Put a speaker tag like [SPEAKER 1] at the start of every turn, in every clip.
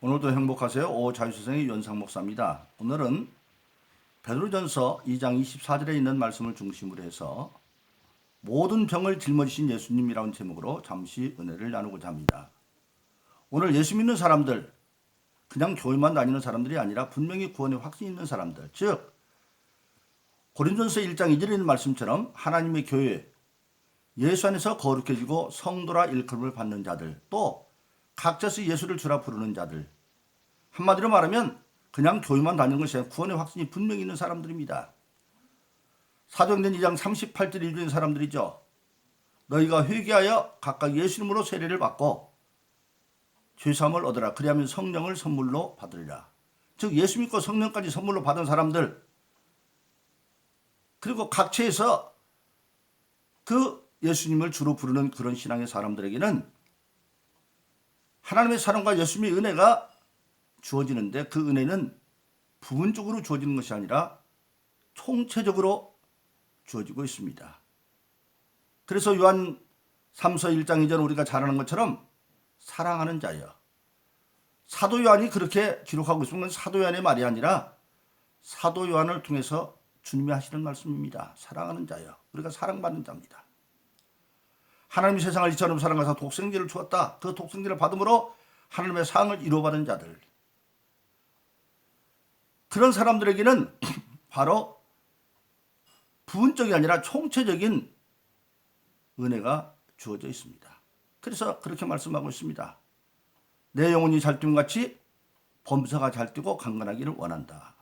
[SPEAKER 1] 오늘도 행복하세요. 오자유세상의 윤상 목사입니다. 오늘은 베드로전서 2장 24절에 있는 말씀을 중심으로 해서 모든 병을 짊어지신 예수님이라는 제목으로 잠시 은혜를 나누고자 합니다. 오늘 예수 믿는 사람들, 그냥 교회만 다니는 사람들이 아니라 분명히 구원의 확신이 있는 사람들, 즉 고린도전서 1장 2절에 있는 말씀처럼 하나님의 교회, 예수 안에서 거룩해지고 성도라 일컬음을 받는 자들, 또 각자서 예수를 주라 부르는 자들, 한마디로 말하면 그냥 교회만 다니는 것이 아니라 구원의 확신이 분명히 있는 사람들입니다. 사도행전 2장 38절 이루는 사람들이죠. 너희가 회개하여 각각 예수 이름으로 세례를 받고 죄사함을 얻으라. 그리하면 성령을 선물로 받으리라. 즉 예수 믿고 성령까지 선물로 받은 사람들, 그리고 각처에서 그 예수님을 주로 부르는 그런 신앙의 사람들에게는 하나님의 사랑과 예수님의 은혜가 주어지는데, 그 은혜는 부분적으로 주어지는 것이 아니라 총체적으로 주어지고 있습니다. 그래서 요한 3서 1장 2절 우리가 잘 아는 것처럼 사랑하는 자여, 사도 요한이 그렇게 기록하고 있는 건 사도 요한의 말이 아니라 사도 요한을 통해서 주님이 하시는 말씀입니다. 사랑하는 자여, 우리가 사랑받는 자입니다. 하나님이 세상을 이처럼 사랑하사 독생자를 주었다. 그 독생자를 받음으로 하나님의 상을 이루어받은 자들, 그런 사람들에게는 바로 부분적이 아니라 총체적인 은혜가 주어져 있습니다. 그래서 그렇게 말씀하고 있습니다. 내 영혼이 잘 뛰는 같이 범사가 잘 뛰고 강건하기를 원한다.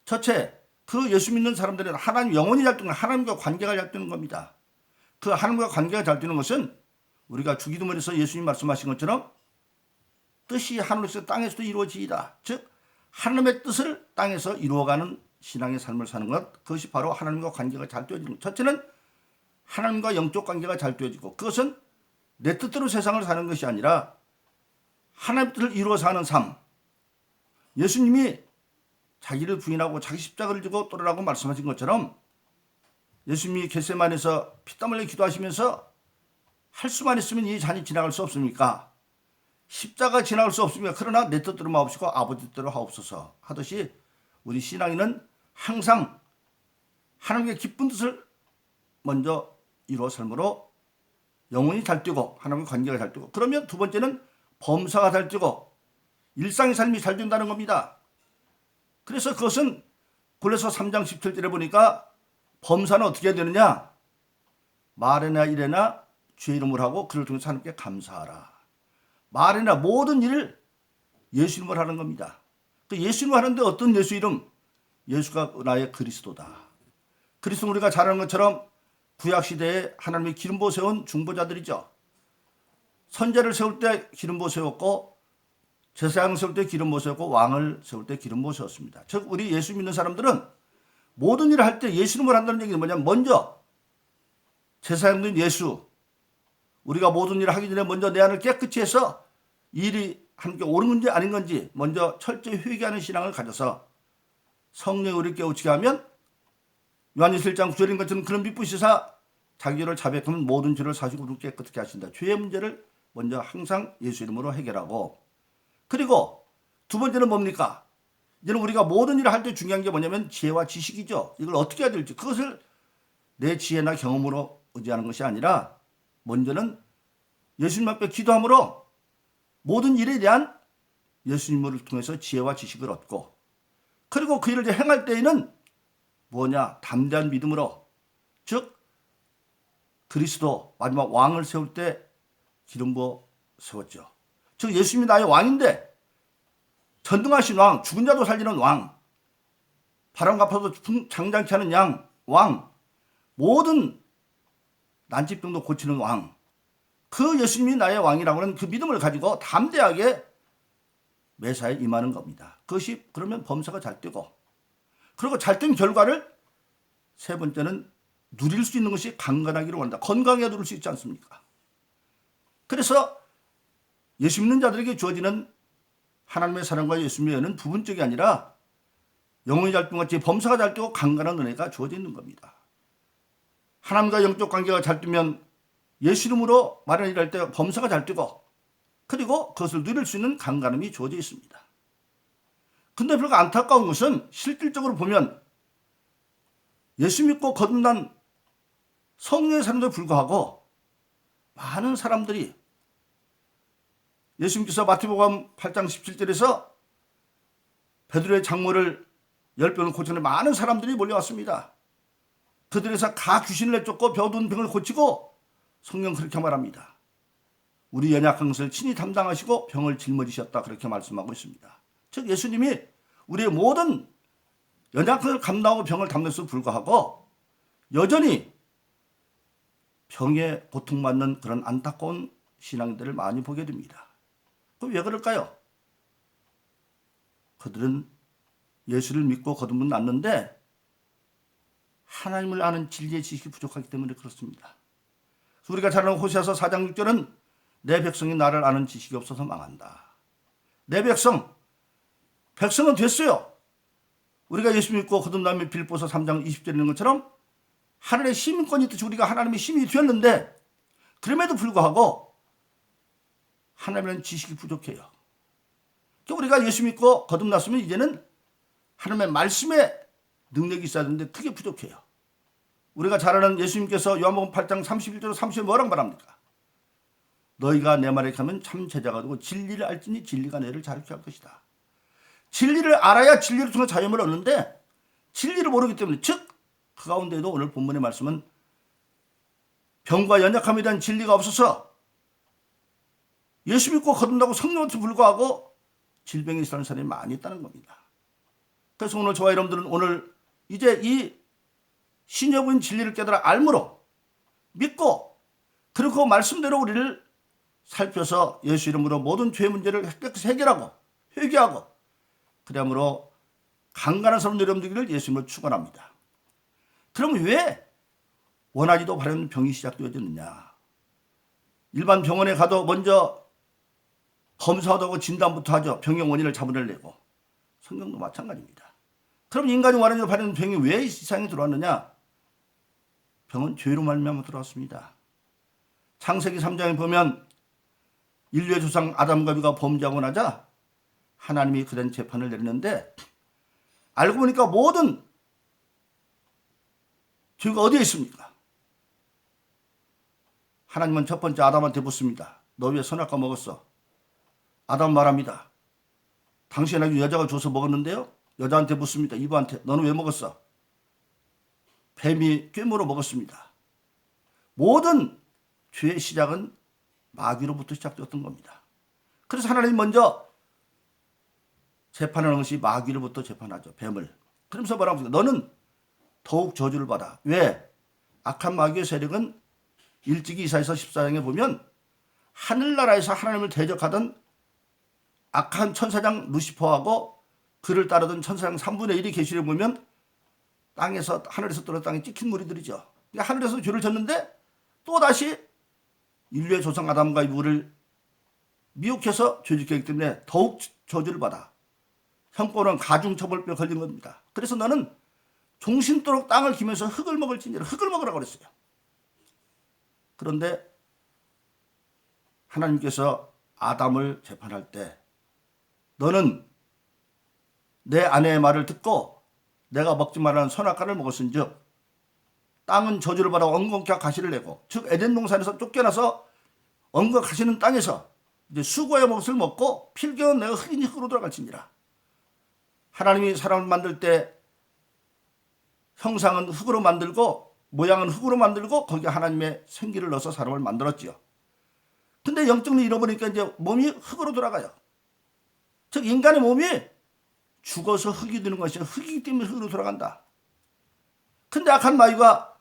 [SPEAKER 1] 첫째, 그 예수 믿는 사람들은 하나님 영혼이 잘 뛰는, 하나님과 관계가 잘 뛰는 겁니다. 그 하나님과 관계가 잘 뛰는 것은 우리가 주기도문에서 예수님 말씀하신 것처럼 뜻이 하늘에서 땅에서도 이루어지이다. 즉 하나님의 뜻을 땅에서 이루어가는 신앙의 삶을 사는 것, 그것이 바로 하나님과 관계가 잘 되어지는 것. 첫째는 하나님과 영적 관계가 잘 되어지고, 그것은 내 뜻대로 세상을 사는 것이 아니라 하나님의 뜻을 이루어 사는 삶. 예수님이 자기를 부인하고 자기 십자가를 지고 떠나라고 말씀하신 것처럼 예수님이 겟세마네에서 피땀 흘려 기도하시면서 할 수만 있으면 이 잔이 지나갈 수 없습니까? 십자가 지나갈 수 없습니까? 그러나 내 뜻대로 마옵시고 아버지 뜻대로 하옵소서 하듯이 우리 신앙인은 항상 하나님의 기쁜 뜻을 먼저 이루어 삶으로 영혼이 잘 뛰고 하나님과 관계가 잘 뛰고, 그러면 두 번째는 범사가 잘 뛰고 일상의 삶이 잘 된다는 겁니다. 그래서 그것은 골로새 3장 17절에 보니까 범사는 어떻게 해야 되느냐? 말이나 일에나 주의 이름을 하고 그를 통해서 하나님께 감사하라. 말이나 모든 일을 예수 이름으로 하는 겁니다. 그 예수 이름으로 하는데 어떤 예수 이름? 예수가 나의 그리스도다. 그리스도 우리가 잘 아는 것처럼 구약시대에 하나님의 기름부어 세운 중보자들이죠. 선제를 세울 때 기름부어 세웠고, 제사장을 세울 때 기름부어 세웠고, 왕을 세울 때 기름부어 세웠습니다. 즉 우리 예수 믿는 사람들은 모든 일을 할 때 예수 이름으로 한다는 얘기는 뭐냐면, 먼저 제사장된 예수, 우리가 모든 일을 하기 전에 먼저 내 안을 깨끗이 해서 일이 함께 옳은 건지 아닌 건지 먼저 철저히 회개하는 신앙을 가져서 성령이 우리를 깨우치게 하면 요한일서 1장 9절인 것처럼 그런 빛부시사 자기를 자백하면 모든 죄를 사시고 우리를 깨끗하게 하신다. 죄의 문제를 먼저 항상 예수 이름으로 해결하고, 그리고 두 번째는 뭡니까? 이제는 우리가 모든 일을 할 때 중요한 게 뭐냐면 지혜와 지식이죠. 이걸 어떻게 해야 될지, 그것을 내 지혜나 경험으로 의지하는 것이 아니라 먼저는 예수님 앞에 기도함으로 모든 일에 대한 예수님을 통해서 지혜와 지식을 얻고, 그리고 그 일을 행할 때에는 뭐냐? 담대한 믿음으로, 즉 그리스도 마지막 왕을 세울 때 기름 부어 세웠죠. 즉 예수님이 나의 왕인데, 전등하신 왕, 죽은 자도 살리는 왕, 바람과 파도 장장케 하는 양 왕, 모든 난치병도 고치는 왕, 그 예수님이 나의 왕이라고 하는 그 믿음을 가지고 담대하게 매사에 임하는 겁니다. 그것이 그러면 범사가 잘 뛰고, 그리고 잘 뛴 결과를 세 번째는 누릴 수 있는 것이 강건하기로 원한다. 건강하게 누릴 수 있지 않습니까? 그래서 예수 믿는 자들에게 주어지는 하나님의 사랑과 예수님의 은혜는 부분적이 아니라 영혼이 잘 뛰는 같이 범사가 잘 뛰고 강건한 은혜가 주어져 있는 겁니다. 하나님과 영적 관계가 잘 뛰면 예수 이름으로 마련을 할 때 범사가 잘 뛰고, 그리고 그것을 누릴 수 있는 강간음이 주어져 있습니다. 근데 별로 안타까운 것은 실질적으로 보면 예수 믿고 거듭난 성령의 사람도 불구하고 많은 사람들이 예수님께서 마태복음 8장 17절에서 베드로의 장모를 10병을 고치는 많은 사람들이 몰려왔습니다. 그들에서 가 귀신을 내쫓고 병든 병을 고치고 성령 그렇게 말합니다. 우리 연약한 것을 친히 담당하시고 병을 짊어지셨다 그렇게 말씀하고 있습니다. 즉 예수님이 우리의 모든 연약한 것을 감당하고 병을 담는에도 불구하고 여전히 병에 고통받는 그런 안타까운 신앙들을 많이 보게 됩니다. 그럼 왜 그럴까요? 그들은 예수를 믿고 거듭은 났는데 하나님을 아는 진리의 지식이 부족하기 때문에 그렇습니다. 우리가 잘 아는 호세아서 4장 6절은 내 백성이 나를 아는 지식이 없어서 망한다. 내 백성은 됐어요. 우리가 예수 믿고 거듭나면 빌보서 3장 20절에 있는 것처럼 하늘의 시민권이 있듯이 우리가 하나님의 시민이 되었는데 그럼에도 불구하고 하나님은 지식이 부족해요. 우리가 예수 믿고 거듭났으면 이제는 하나님의 말씀에 능력이 있어야 되는데 크게 부족해요. 우리가 잘 아는 예수님께서 요한복음 8장 31절 30절 뭐라고 말합니까? 너희가 내 말에 가면 참 제자가 되고 진리를 알지니 진리가 너희를 자유케 할 것이다. 진리를 알아야 진리를 통해 자유함을 얻는데 진리를 모르기 때문에 즉 그 가운데에도 오늘 본문의 말씀은 병과 연약함에 대한 진리가 없어서 예수 믿고 거듭나고 성령한테 불구하고 질병에 있는 사람이 많이 있다는 겁니다. 그래서 오늘 저와 여러분들은 오늘 이제 이 신여부인 진리를 깨달아 알므로 믿고 그리고 그 말씀대로 우리를 살펴서 예수 이름으로 모든 죄의 문제를 해결하고 회개하고 그러므로 강간한 사람 여러분들을 예수님으로 축원합니다. 그럼 왜 원하지도 않은 병이 시작되어졌느냐? 일반 병원에 가도 먼저 검사도 하고 진단부터 하죠. 병의 원인을 잡아내려고. 성경도 마찬가지입니다. 그럼 인간이 원하지도 않은 병이 왜 이 세상에 들어왔느냐? 병은 죄로 말미암아 들어왔습니다. 창세기 3장에 보면 인류의 조상 아담과 비가 범죄하고 나자 하나님이 그런 재판을 내리는데 알고 보니까 모든 죄가 어디에 있습니까? 하나님은 첫 번째 아담한테 묻습니다. 너 왜 선악과 먹었어? 아담 말합니다. 당신에게 여자가 줘서 먹었는데요. 여자한테 묻습니다. 이브한테 너는 왜 먹었어? 뱀이 꿰물어 먹었습니다. 모든 죄의 시작은 마귀로부터 시작되었던 겁니다. 그래서 하나님 먼저 재판하는 것이 마귀로부터 재판하죠. 뱀을. 그러면서 뭐라고 합니까? 너는 더욱 저주를 받아. 왜? 악한 마귀의 세력은 일찍이 이사야서 14장에 보면 하늘나라에서 하나님을 대적하던 악한 천사장 루시퍼하고 그를 따르던 천사장 3분의 1이 계시를 보면 땅에서 하늘에서 떨어져 땅에 찍힌 무리들이죠. 하늘에서 죄를 졌는데 또다시 인류의 조상 아담과 이브를 미혹해서 죄짓기 때문에 더욱 저주를 받아. 형벌은 가중처벌뼈 걸린 겁니다. 그래서 너는 종신토록 땅을 기면서 흙을 먹을지니라. 흙을 먹으라고 그랬어요. 그런데 하나님께서 아담을 재판할 때 너는 내 아내의 말을 듣고 내가 먹지 말라는 선악과를 먹었은즉 땅은 저주를 받아 엉겅퀴 가시를 내고 즉 에덴 동산에서 쫓겨나서 엉거 가시는 땅에서 이제 수고의 몫을 먹고 필경은 내가 흑인이 흙으로 돌아갈지니라. 하나님이 사람을 만들 때 형상은 흙으로 만들고 모양은 흙으로 만들고 거기에 하나님의 생기를 넣어서 사람을 만들었지요. 근데 영적으로 잃어버리니까 이제 몸이 흙으로 돌아가요. 즉 인간의 몸이 죽어서 흙이 되는 것이 흙이기 때문에 흙으로 돌아간다. 근데 악한 마귀가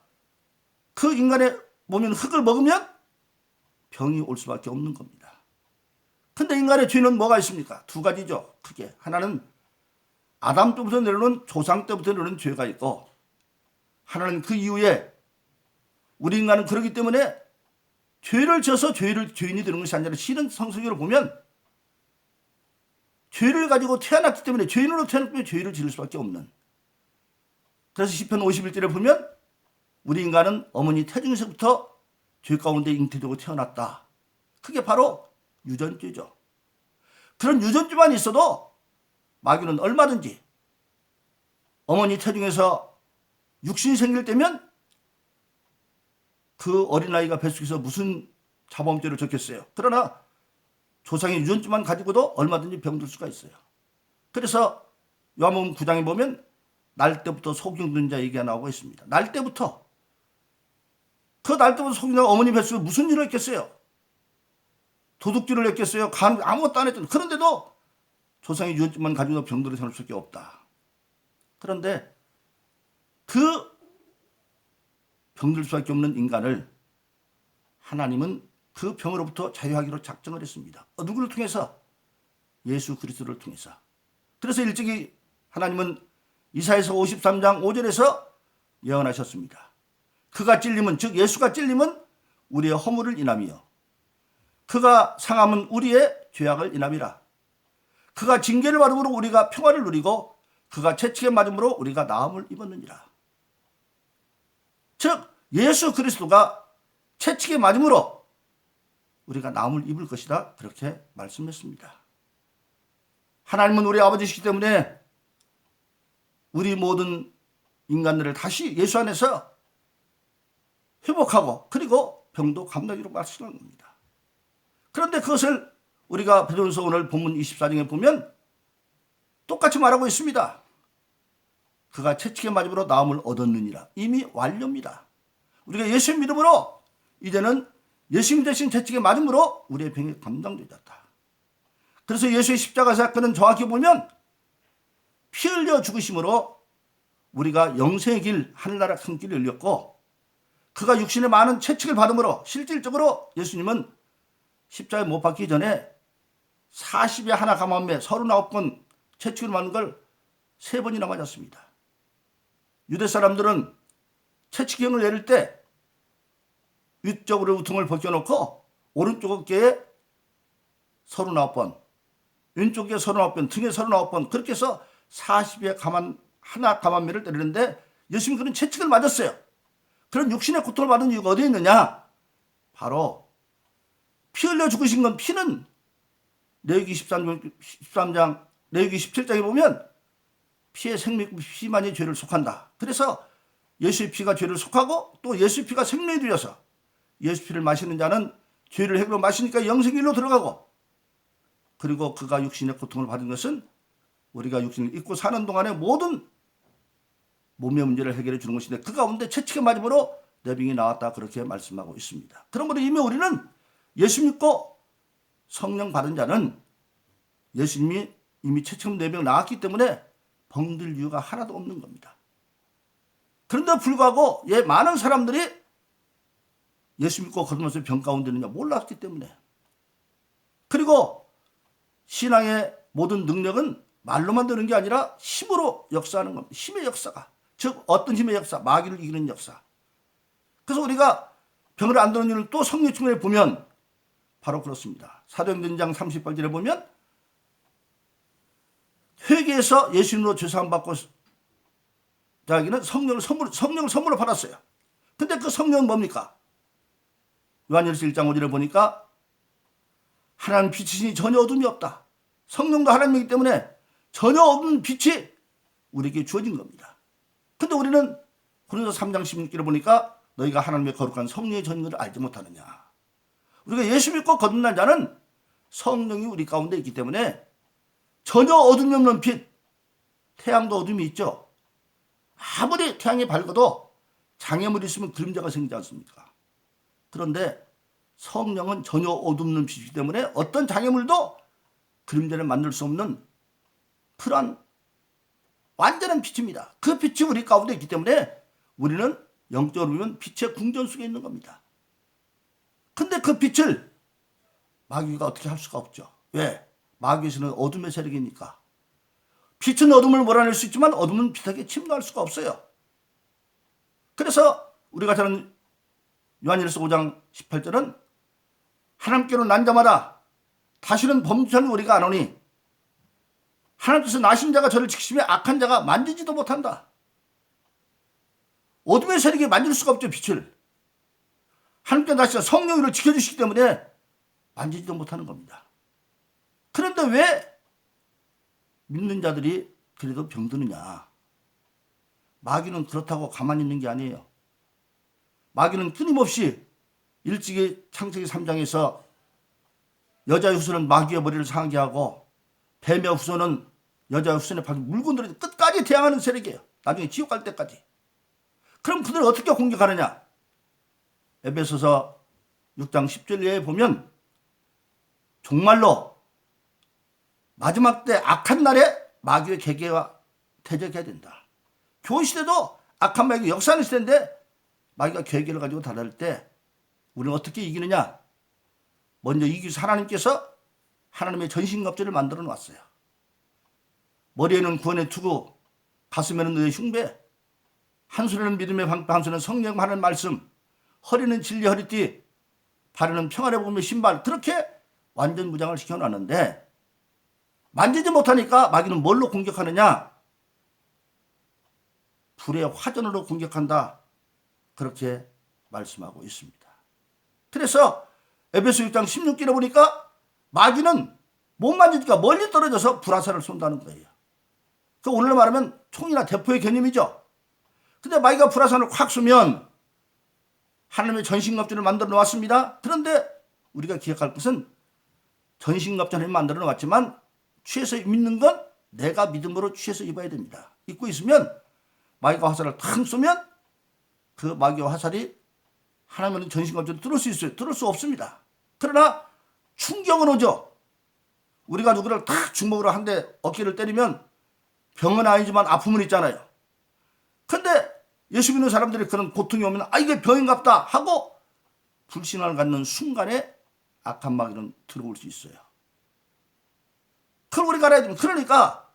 [SPEAKER 1] 그 인간의 몸인 흙을 먹으면 병이 올 수밖에 없는 겁니다. 근데 인간의 죄는 뭐가 있습니까? 두 가지죠. 크게. 하나는 아담 때부터 내려오는 조상 때부터 내려오는 죄가 있고 하나는 그 이후에 우리 인간은 그렇기 때문에 죄를 져서 죄인이 되는 것이 아니라 실은 성서적으로 보면 죄를 가지고 태어났기 때문에 죄인으로 태어났기 때문에 죄를 지을 수밖에 없는. 그래서 시편 51절에 보면 우리 인간은 어머니 태중에서부터 죄 가운데 잉태되고 태어났다. 그게 바로 유전죄죠. 그런 유전죄만 있어도 마귀는 얼마든지 어머니 태중에서 육신이 생길 때면 그 어린아이가 뱃속에서 무슨 자범죄를 졌겠어요. 그러나 조상의 유전증만 가지고도 얼마든지 병들 수가 있어요. 그래서 요한복음 9장에 보면 날 때부터 속임된 자 얘기가 나오고 있습니다. 날 때부터. 그 날 때부터 속임된 어머니 뱃속에 무슨 일을 했겠어요. 도둑질을 했겠어요. 아무것도 안 했던. 그런데도 조상의 유전증만 가지고 병들을 생길 수밖에 없다. 그런데 그 병들 수밖에 없는 인간을 하나님은 그 병으로부터 자유하기로 작정을 했습니다. 누구를 통해서? 예수 그리스도를 통해서. 그래서 일찍이 하나님은 이사야서 53장 5절에서 예언하셨습니다. 그가 찔림은, 즉 예수가 찔림은 우리의 허물을 인함이요 그가 상함은 우리의 죄악을 인함이라. 그가 징계를 받음으로 우리가 평화를 누리고 그가 채찍에 맞음으로 우리가 나음을 입었느니라. 즉 예수 그리스도가 채찍에 맞음으로 우리가 나음을 입을 것이다. 그렇게 말씀했습니다. 하나님은 우리 아버지시기 때문에 우리 모든 인간들을 다시 예수 안에서 회복하고 그리고 병도 감나기로 말씀하는 겁니다. 그런데 그것을 우리가 베드로서 오늘 본문 24장에 보면 똑같이 말하고 있습니다. 그가 채찍에 맞음으로 나음을 얻었느니라. 이미 완료입니다. 우리가 예수 믿음으로 이제는 예수님 대신 채찍에 맞음으로 우리의 병이 감당되었다. 그래서 예수의 십자가 사건은 정확히 보면 피 흘려 죽으심으로 우리가 영생의 길, 하늘나라 큰 길을 열렸고 그가 육신의 많은 채찍을 받음으로 실질적으로 예수님은 십자가에 못 박기 전에 40에 하나 감암에 39번 채찍을 맞는 걸 3번이나 맞았습니다. 유대 사람들은 채찍형을 내릴 때 위쪽으로 우통을 벗겨놓고 오른쪽 어깨에 39번, 왼쪽에 39번, 등에 39번 그렇게 해서 40에 하나 감암매를 때리는데 예수님은 그런 채찍을 맞았어요. 그런 육신의 고통을 받은 이유가 어디에 있느냐? 바로 피 흘려 죽으신 건 피는 레위기 13장, 레위기 17장에 보면 피의 생명, 피만이 죄를 속한다. 그래서 예수의 피가 죄를 속하고 또 예수의 피가 생명이 되어서 예수 피를 마시는 자는 죄를 해결로 마시니까 영생길로 들어가고 그리고 그가 육신의 고통을 받은 것은 우리가 육신을 입고 사는 동안에 모든 몸의 문제를 해결해 주는 것인데 그 가운데 채찍에 맞음으로 내 병이 나왔다 그렇게 말씀하고 있습니다. 그러므로 이미 우리는 예수 믿고 성령 받은 자는 예수님이 이미 채찍으로 내 병 나왔기 때문에 병들 이유가 하나도 없는 겁니다. 그런데 불구하고 많은 사람들이 예수 믿고 거듭나서 병 가운데 있느냐 몰랐기 때문에 그리고 신앙의 모든 능력은 말로만 되는 게 아니라 힘으로 역사하는 겁니다. 힘의 역사가. 즉 어떤 힘의 역사? 마귀를 이기는 역사. 그래서 우리가 병을 안 드는 일을 또 성령 측면에 보면 바로 그렇습니다. 사도행전장 38절에 보면 회개해서 예수님으로 죄사함 받고 자기는 성령을 선물로 받았어요. 근데 그 성령은 뭡니까? 요한일서 1장 5절에 보니까 하나님 빛이시니 전혀 어둠이 없다. 성령도 하나님이기 때문에 전혀 없는 빛이 우리에게 주어진 겁니다. 근데 우리는 고린도서 3장 16절에 보니까 너희가 하나님의 거룩한 성령의 전인을 알지 못하느냐. 우리가 예수 믿고 거듭난 자는 성령이 우리 가운데 있기 때문에 전혀 어둠이 없는 빛, 태양도 어둠이 있죠. 아무리 태양이 밝아도 장애물이 있으면 그림자가 생기지 않습니까? 그런데 성령은 전혀 어둡는 빛이기 때문에 어떤 장애물도 그림자를 만들 수 없는 그런 완전한 빛입니다. 그 빛이 우리 가운데 있기 때문에 우리는 영적으로 보면 빛의 궁전 속에 있는 겁니다. 근데 그 빛을 마귀가 어떻게 할 수가 없죠. 왜? 마귀에서는 어둠의 세력이니까. 빛은 어둠을 몰아낼 수 있지만 어둠은 빛에게 침노할 수가 없어요. 그래서 우리가 잘 아는 요한일서 5장 18절은 하나님께로 난 자마다 다시는 범죄는 우리가 안 오니 하나님께서 나신 자가 저를 지키시며 악한 자가 만지지도 못한다. 어둠의 세력이 만질 수가 없죠. 빛을. 하나님께서 나신 성령으로 지켜주시기 때문에 만지지도 못하는 겁니다. 그런데 왜 믿는 자들이 그래도 병드느냐? 마귀는 그렇다고 가만히 있는 게 아니에요. 마귀는 끊임없이 일찍이 창세기 3장에서 여자의 후손은 마귀의 머리를 상하게 하고 뱀의 후손은 여자의 후손에 박힌 물건들을 끝까지 대항하는 세력이에요. 나중에 지옥 갈 때까지. 그럼 그들을 어떻게 공격하느냐? 에베소서 6장 10절에 보면 정말로 마지막 때 악한 날에 마귀의 계계와 대적해야 된다. 교훈 시대도 악한 마귀가 역사하는 시대인데 마귀가 계계를 가지고 다룰 때 우리는 어떻게 이기느냐? 먼저 이기기 위해서 하나님께서 하나님의 전신갑주를 만들어 놨어요. 머리에는 구원의 투구, 가슴에는 의의 흉배, 한 손에는 믿음의 방패, 한 손에는 성령하는 말씀, 허리는 진리 허리띠, 발에는 평안의 복음의 신발, 그렇게 완전 무장을 시켜놨는데 만지지 못하니까 마귀는 뭘로 공격하느냐? 불의 화전으로 공격한다. 그렇게 말씀하고 있습니다. 그래서 에베소 6장 16절에 보니까 마귀는 못 만지니까 멀리 떨어져서 불화살을 쏜다는 거예요. 그 오늘날 말하면 총이나 대포의 개념이죠. 근데 마귀가 불화살을 확 쏘면 하나님의 전신갑주를 만들어 놓았습니다. 그런데 우리가 기억할 것은 전신갑주를 만들어 놓았지만 취해서 입는 건 내가 믿음으로 취해서 입어야 됩니다. 입고 있으면 마귀가 화살을 탁 쏘면 그 마귀의 화살이 하나님의 전신갑주를 뚫을 수 있어요. 뚫을 수 없습니다. 그러나 충격은 오죠. 우리가 누구를 탁 주먹으로 한 대 어깨를 때리면 병은 아니지만 아픔은 있잖아요. 근데 예수 믿는 사람들이 그런 고통이 오면 이게 병인갑다 하고 불신을 갖는 순간에 악한 마귀는 들어올 수 있어요. 그걸 우리가 알아야 됩니다. 그러니까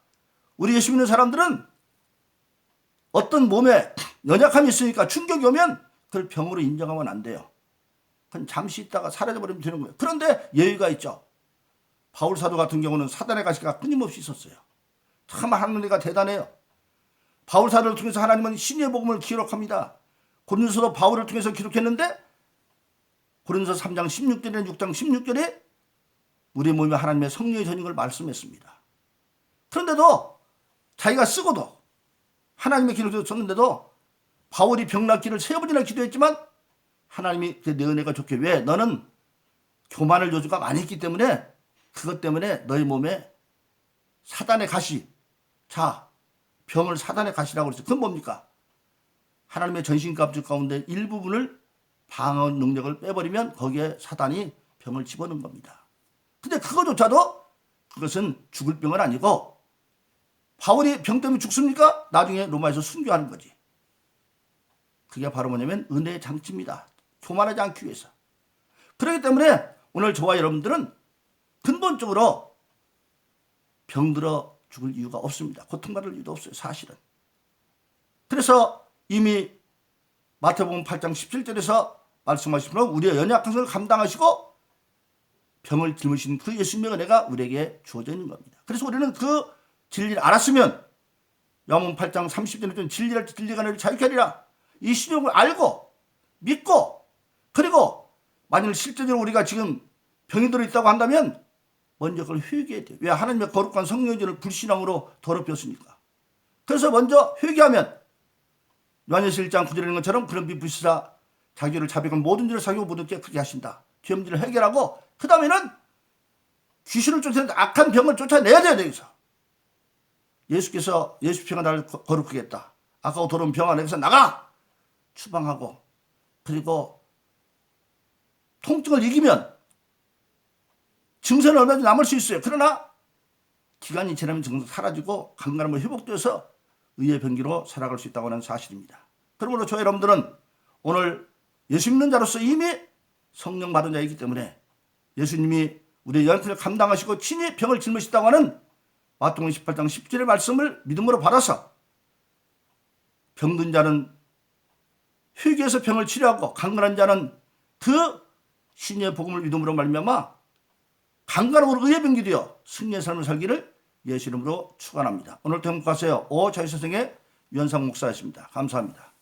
[SPEAKER 1] 우리 예수 믿는 사람들은 어떤 몸에 연약함이 있으니까 충격이 오면 그걸 병으로 인정하면 안 돼요. 그건 잠시 있다가 사라져버리면 되는 거예요. 그런데 예의가 있죠. 바울 사도 같은 경우는 사단의 가시가 끊임없이 있었어요. 참 하나님과 대단해요. 바울 사도를 통해서 하나님은 신의 복음을 기록합니다. 고린도서도 바울을 통해서 기록했는데 고린도서 3장 16절에 6장 16절에 우리 몸에 하나님의 성령의 전인 걸 말씀했습니다. 그런데도 자기가 쓰고도 하나님의 기록을 썼는데도 바울이 병났기를 3번이나 기도했지만 하나님이 내 은혜가 좋게 왜 너는 교만을 요구가 많이 했기 때문에 그것 때문에 너희 몸에 사단의 가시, 자 병을 사단의 가시라고 그랬어요. 그건 뭡니까? 하나님의 전신갑주 가운데 일부분을 방어 능력을 빼버리면 거기에 사단이 병을 집어넣은 겁니다. 근데 그거조차도 그것은 죽을 병은 아니고 바울이 병 때문에 죽습니까? 나중에 로마에서 순교하는 거지. 그게 바로 뭐냐면 은혜의 장치입니다. 교만하지 않기 위해서. 그렇기 때문에 오늘 저와 여러분들은 근본적으로 병들어 죽을 이유가 없습니다. 고통받을 이유도 없어요. 사실은. 그래서 이미 마태복음 8장 17절에서 말씀하시면 우리의 연약한 것을 감당하시고 병을 짊으신 그 예수님의 은혜가 우리에게 주어져 있는 겁니다. 그래서 우리는 그 진리를 알았으면 요한복음 8장 30절에 진리를 진리가 너를 자유케 하리라. 이 신용을 알고 믿고 그리고 만일 실제적으로 우리가 지금 병이 들어있다고 한다면 먼저 그걸 회개해야 돼요. 왜? 하나님의 거룩한 성령전을 불신앙으로 더럽혔으니까. 그래서 먼저 회개하면 요한일서 1장 9절에 있는 것처럼 그런 비부시사 자기를 자백한 모든 죄를 사기고 모든 게 크게 하신다. 죄문제를 해결하고 그 다음에는 귀신을 쫓아내는 악한 병을 쫓아내야 돼요. 여기서. 예수께서 예수 병을 나를 거룩하게 했다. 악하고 더러운 병아 내게서 나가! 추방하고 그리고 통증을 이기면 증세는 얼마든지 남을 수 있어요. 그러나 기간이 지나면 증세 사라지고 강건함을 회복돼서 의의 병기로 살아갈 수 있다고 하는 사실입니다. 그러므로 저 여러분들은 오늘 예수 믿는 자로서 이미 성령 받은 자이기 때문에 예수님이 우리의 연약함을 감당하시고 친히 병을 짊으시다고 하는 마태복음 18장 10절의 말씀을 믿음으로 받아서 병든 자는 회개해서 병을 치료하고 강건한 자는 그 신의 복음을 믿음으로 말미암아 강건함으로 의의 병기 되어 승리의 삶을 살기를 예수 이름으로 축원합니다. 오늘도 행복하세요. 오 자유세상의 유현상 목사였습니다. 감사합니다.